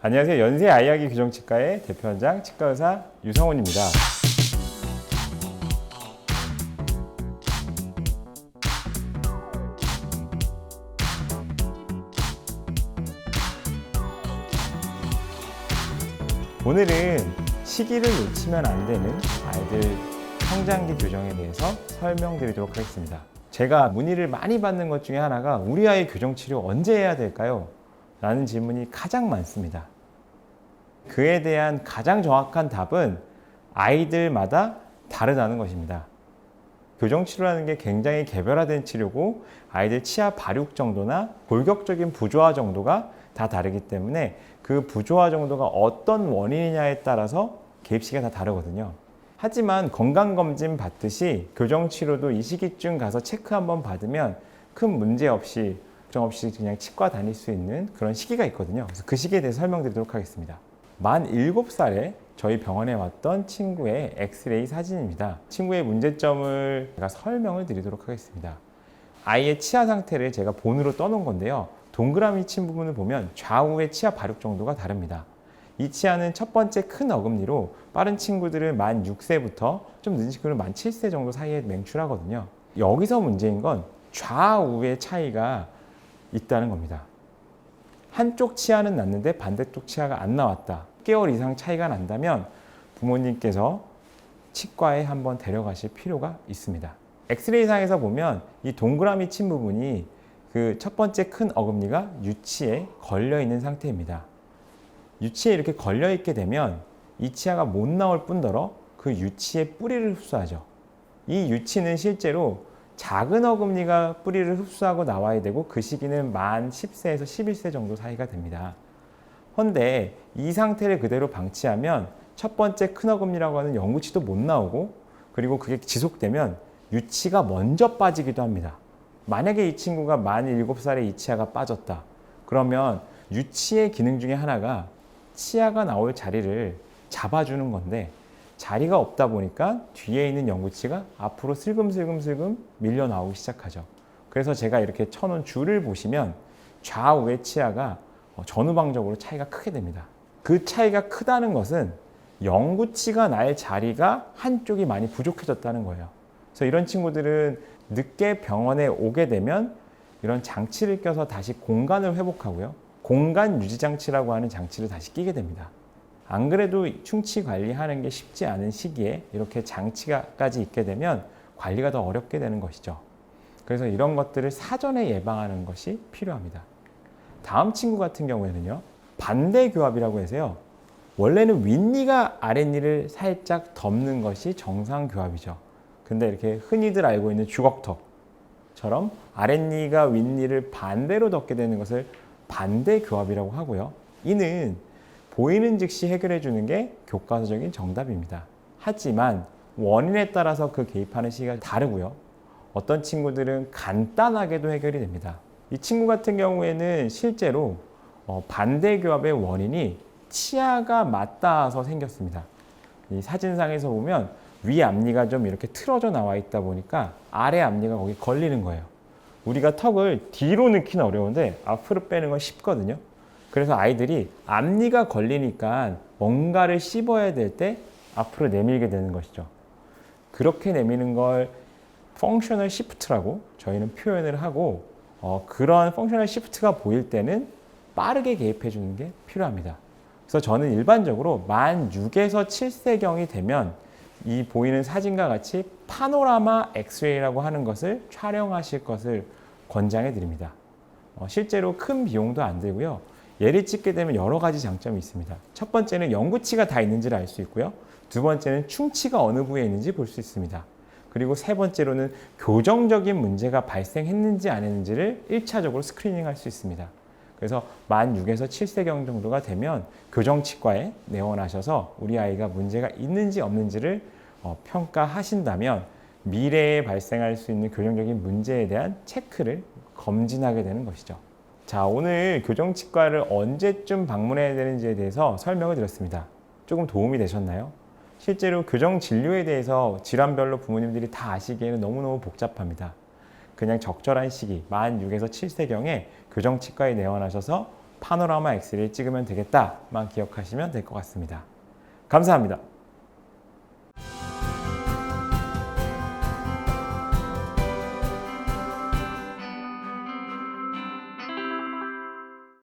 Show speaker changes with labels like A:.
A: 안녕하세요. 연세 아이아기 교정치과의 대표원장 치과의사 유성훈입니다. 오늘은 시기를 놓치면 안 되는 아이들 성장기 교정에 대해서 설명드리도록 하겠습니다. 제가 문의를 많이 받는 것 중에 하나가 우리 아이 교정 치료 언제 해야 될까요? 라는 질문이 가장 많습니다. 그에 대한 가장 정확한 답은 아이들마다 다르다는 것입니다. 교정 치료라는 게 굉장히 개별화된 치료고 아이들 치아 발육 정도나 골격적인 부조화 정도가 다 다르기 때문에 그 부조화 정도가 어떤 원인이냐에 따라서 개입시기가 다 다르거든요. 하지만 건강검진 받듯이 교정치료도 이 시기쯤 가서 체크 한번 받으면 큰 문제 없이 걱정 없이 그냥 치과 다닐 수 있는 그런 시기가 있거든요. 그래서 그 시기에 대해서 설명드리도록 하겠습니다. 만 7살에 저희 병원에 왔던 친구의 엑스레이 사진입니다. 친구의 문제점을 제가 설명을 드리도록 하겠습니다. 아이의 치아 상태를 제가 본으로 떠놓은 건데요. 동그라미 친 부분을 보면 좌우의 치아 발육 정도가 다릅니다. 이 치아는 첫 번째 큰 어금니로 빠른 친구들은 만 6세부터 좀 늦은 친구는 만 7세 정도 사이에 맹출하거든요. 여기서 문제인 건 좌우의 차이가 있다는 겁니다. 한쪽 치아는 났는데 반대쪽 치아가 안 나왔다. 6개월 이상 차이가 난다면 부모님께서 치과에 한번 데려가실 필요가 있습니다. 엑스레이상에서 보면 이 동그라미 친 부분이 그 첫 번째 큰 어금니가 유치에 걸려 있는 상태입니다. 유치에 이렇게 걸려 있게 되면 이 치아가 못 나올 뿐더러 그 유치의 뿌리를 흡수하죠. 이 유치는 실제로 작은 어금니가 뿌리를 흡수하고 나와야 되고 그 시기는 만 10세에서 11세 정도 사이가 됩니다. 그런데 이 상태를 그대로 방치하면 첫 번째 큰 어금니라고 하는 영구치도 못 나오고 그리고 그게 지속되면 유치가 먼저 빠지기도 합니다. 만약에 이 친구가 만 7살에 이 치아가 빠졌다. 그러면 유치의 기능 중에 하나가 치아가 나올 자리를 잡아주는 건데 자리가 없다 보니까 뒤에 있는 영구치가 앞으로 슬금슬금 밀려 나오기 시작하죠. 그래서 제가 이렇게 쳐놓은 줄을 보시면 좌우의 치아가 전후방적으로 차이가 크게 됩니다. 그 차이가 크다는 것은 영구치가 날 자리가 한쪽이 많이 부족해졌다는 거예요. 그래서 이런 친구들은 늦게 병원에 오게 되면 이런 장치를 껴서 다시 공간을 회복하고요. 공간 유지 장치라고 하는 장치를 다시 끼게 됩니다. 안 그래도 충치 관리하는 게 쉽지 않은 시기에 이렇게 장치까지 있게 되면 관리가 더 어렵게 되는 것이죠. 그래서 이런 것들을 사전에 예방하는 것이 필요합니다. 다음 친구 같은 경우에는요. 반대 교합이라고 해서요. 원래는 윗니가 아랫니를 살짝 덮는 것이 정상 교합이죠. 근데 이렇게 흔히들 알고 있는 주걱턱처럼 아랫니가 윗니를 반대로 덮게 되는 것을 반대 교합이라고 하고요. 이는 보이는 즉시 해결해 주는 게 교과서적인 정답입니다. 하지만 원인에 따라서 그 개입하는 시기가 다르고요. 어떤 친구들은 간단하게도 해결이 됩니다. 이 친구 같은 경우에는 실제로 반대 교합의 원인이 치아가 맞닿아서 생겼습니다. 이 사진상에서 보면 위 앞니가 좀 이렇게 틀어져 나와 있다 보니까 아래 앞니가 거기 걸리는 거예요. 우리가 턱을 뒤로 넣기는 어려운데 앞으로 빼는 건 쉽거든요. 그래서 아이들이 앞니가 걸리니까 뭔가를 씹어야 될 때 앞으로 내밀게 되는 것이죠. 그렇게 내미는 걸 펑셔널 시프트라고 저희는 표현을 하고 그런 펑셔널 시프트가 보일 때는 빠르게 개입해 주는 게 필요합니다. 그래서 저는 일반적으로 만 6에서 7세경이 되면 이 보이는 사진과 같이 파노라마 엑스레이라고 하는 것을 촬영하실 것을 권장해 드립니다. 실제로 큰 비용도 안 들고요. 얘를 찍게 되면 여러 가지 장점이 있습니다. 첫 번째는 영구치가 다 있는지를 알 수 있고요. 두 번째는 충치가 어느 부위에 있는지 볼 수 있습니다. 그리고 세 번째로는 교정적인 문제가 발생했는지 안 했는지를 1차적으로 스크리닝할 수 있습니다. 그래서 만 6에서 7세경 정도가 되면 교정치과에 내원하셔서 우리 아이가 문제가 있는지 없는지를 평가하신다면 미래에 발생할 수 있는 교정적인 문제에 대한 체크를 검진하게 되는 것이죠. 자, 오늘 교정치과를 언제쯤 방문해야 되는지에 대해서 설명을 드렸습니다. 조금 도움이 되셨나요? 실제로 교정진료에 대해서 질환별로 부모님들이 다 아시기에는 너무너무 복잡합니다. 그냥 적절한 시기, 만 6에서 7세경에 교정치과에 내원하셔서 파노라마 엑스레이 찍으면 되겠다만 기억하시면 될 것 같습니다. 감사합니다.